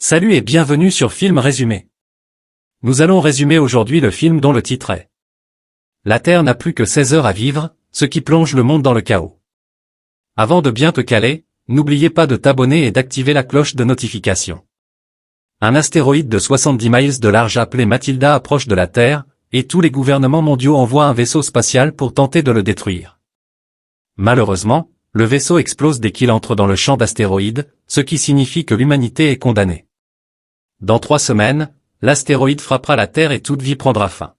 Salut et bienvenue sur Film Résumé. Nous allons résumer aujourd'hui le film dont le titre est La Terre n'a plus que 16 heures à vivre, ce qui plonge le monde dans le chaos. Avant de bien te caler, n'oubliez pas de t'abonner et d'activer la cloche de notification. Un astéroïde de 70 miles de large appelé Matilda approche de la Terre, et tous les gouvernements mondiaux envoient un vaisseau spatial pour tenter de le détruire. Malheureusement, le vaisseau explose dès qu'il entre dans le champ d'astéroïdes, ce qui signifie que l'humanité est condamnée. Dans 3 semaines, l'astéroïde frappera la Terre et toute vie prendra fin.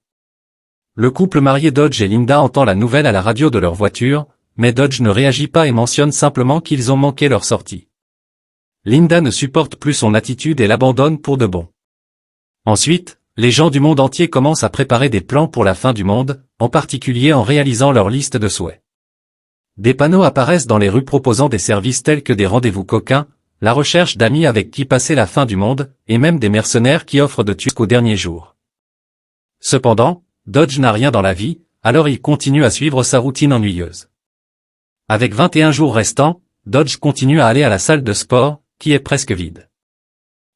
Le couple marié Dodge et Linda entend la nouvelle à la radio de leur voiture, mais Dodge ne réagit pas et mentionne simplement qu'ils ont manqué leur sortie. Linda ne supporte plus son attitude et l'abandonne pour de bon. Ensuite, les gens du monde entier commencent à préparer des plans pour la fin du monde, en particulier en réalisant leur liste de souhaits. Des panneaux apparaissent dans les rues proposant des services tels que des rendez-vous coquins, la recherche d'amis avec qui passer la fin du monde, et même des mercenaires qui offrent de tuer jusqu'au dernier jour. Cependant, Dodge n'a rien dans la vie, alors il continue à suivre sa routine ennuyeuse. Avec 21 jours restants, Dodge continue à aller à la salle de sport, qui est presque vide.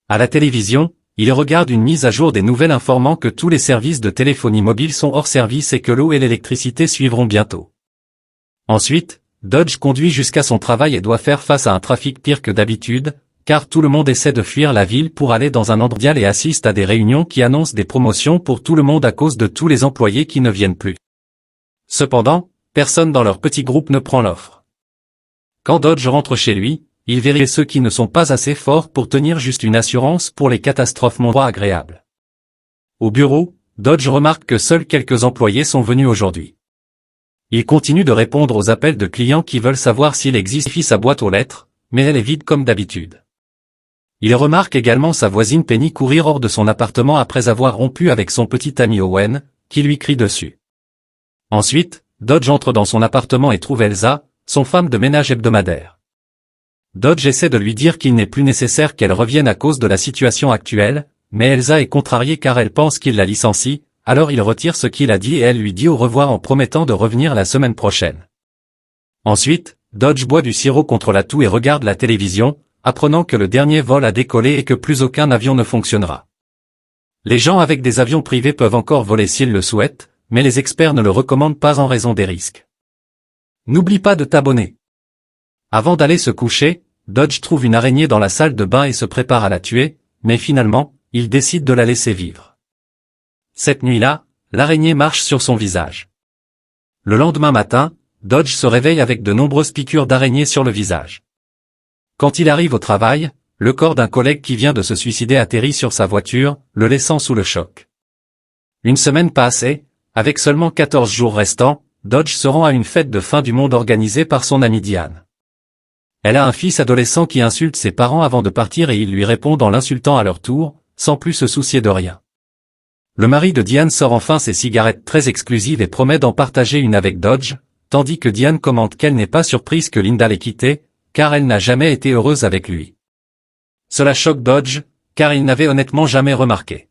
À la télévision, il regarde une mise à jour des nouvelles informant que tous les services de téléphonie mobile sont hors service et que l'eau et l'électricité suivront bientôt. Ensuite, Dodge conduit jusqu'à son travail et doit faire face à un trafic pire que d'habitude, car tout le monde essaie de fuir la ville pour aller dans un endroit idéal et assiste à des réunions qui annoncent des promotions pour tout le monde à cause de tous les employés qui ne viennent plus. Cependant, personne dans leur petit groupe ne prend l'offre. Quand Dodge rentre chez lui, il vérifie ceux qui ne sont pas assez forts pour tenir juste une assurance pour les catastrophes mondiales agréables. Au bureau, Dodge remarque que seuls quelques employés sont venus aujourd'hui. Il continue de répondre aux appels de clients qui veulent savoir s'il existe sa boîte aux lettres, mais elle est vide comme d'habitude. Il remarque également sa voisine Penny courir hors de son appartement après avoir rompu avec son petit ami Owen, qui lui crie dessus. Ensuite, Dodge entre dans son appartement et trouve Elsa, son femme de ménage hebdomadaire. Dodge essaie de lui dire qu'il n'est plus nécessaire qu'elle revienne à cause de la situation actuelle, mais Elsa est contrariée car elle pense qu'il la licencie. Alors il retire ce qu'il a dit et elle lui dit au revoir en promettant de revenir la semaine prochaine. Ensuite, Dodge boit du sirop contre la toux et regarde la télévision, apprenant que le dernier vol a décollé et que plus aucun avion ne fonctionnera. Les gens avec des avions privés peuvent encore voler s'ils le souhaitent, mais les experts ne le recommandent pas en raison des risques. N'oublie pas de t'abonner. Avant d'aller se coucher, Dodge trouve une araignée dans la salle de bain et se prépare à la tuer, mais finalement, il décide de la laisser vivre. Cette nuit-là, l'araignée marche sur son visage. Le lendemain matin, Dodge se réveille avec de nombreuses piqûres d'araignées sur le visage. Quand il arrive au travail, le corps d'un collègue qui vient de se suicider atterrit sur sa voiture, le laissant sous le choc. Une semaine passe et, avec seulement 14 jours restants, Dodge se rend à une fête de fin du monde organisée par son amie Diane. Elle a un fils adolescent qui insulte ses parents avant de partir et ils lui répondent en l'insultant à leur tour, sans plus se soucier de rien. Le mari de Diane sort enfin ses cigarettes très exclusives et promet d'en partager une avec Dodge, tandis que Diane commente qu'elle n'est pas surprise que Linda l'ait quitté, car elle n'a jamais été heureuse avec lui. Cela choque Dodge, car il n'avait honnêtement jamais remarqué.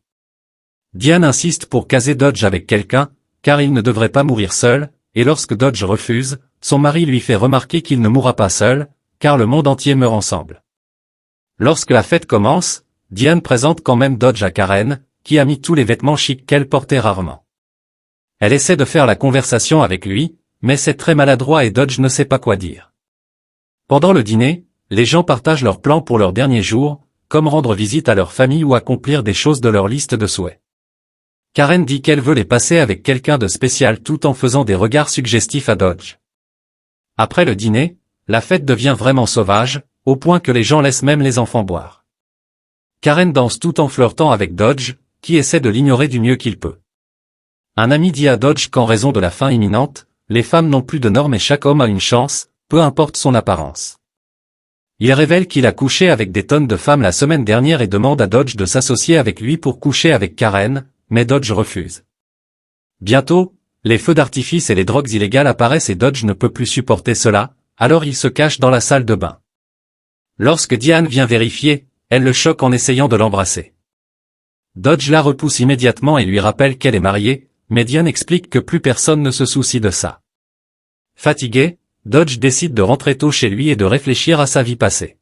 Diane insiste pour caser Dodge avec quelqu'un, car il ne devrait pas mourir seul, et lorsque Dodge refuse, son mari lui fait remarquer qu'il ne mourra pas seul, car le monde entier meurt ensemble. Lorsque la fête commence, Diane présente quand même Dodge à Karen, qui a mis tous les vêtements chics qu'elle portait rarement. Elle essaie de faire la conversation avec lui, mais c'est très maladroit et Dodge ne sait pas quoi dire. Pendant le dîner, les gens partagent leurs plans pour leur dernier jour, comme rendre visite à leur famille ou accomplir des choses de leur liste de souhaits. Karen dit qu'elle veut les passer avec quelqu'un de spécial tout en faisant des regards suggestifs à Dodge. Après le dîner, la fête devient vraiment sauvage, au point que les gens laissent même les enfants boire. Karen danse tout en flirtant avec Dodge, qui essaie de l'ignorer du mieux qu'il peut. Un ami dit à Dodge qu'en raison de la fin imminente, les femmes n'ont plus de normes et chaque homme a une chance, peu importe son apparence. Il révèle qu'il a couché avec des tonnes de femmes la semaine dernière et demande à Dodge de s'associer avec lui pour coucher avec Karen, mais Dodge refuse. Bientôt, les feux d'artifice et les drogues illégales apparaissent et Dodge ne peut plus supporter cela, alors il se cache dans la salle de bain. Lorsque Diane vient vérifier, elle le choque en essayant de l'embrasser. Dodge la repousse immédiatement et lui rappelle qu'elle est mariée, mais Diane explique que plus personne ne se soucie de ça. Fatigué, Dodge décide de rentrer tôt chez lui et de réfléchir à sa vie passée.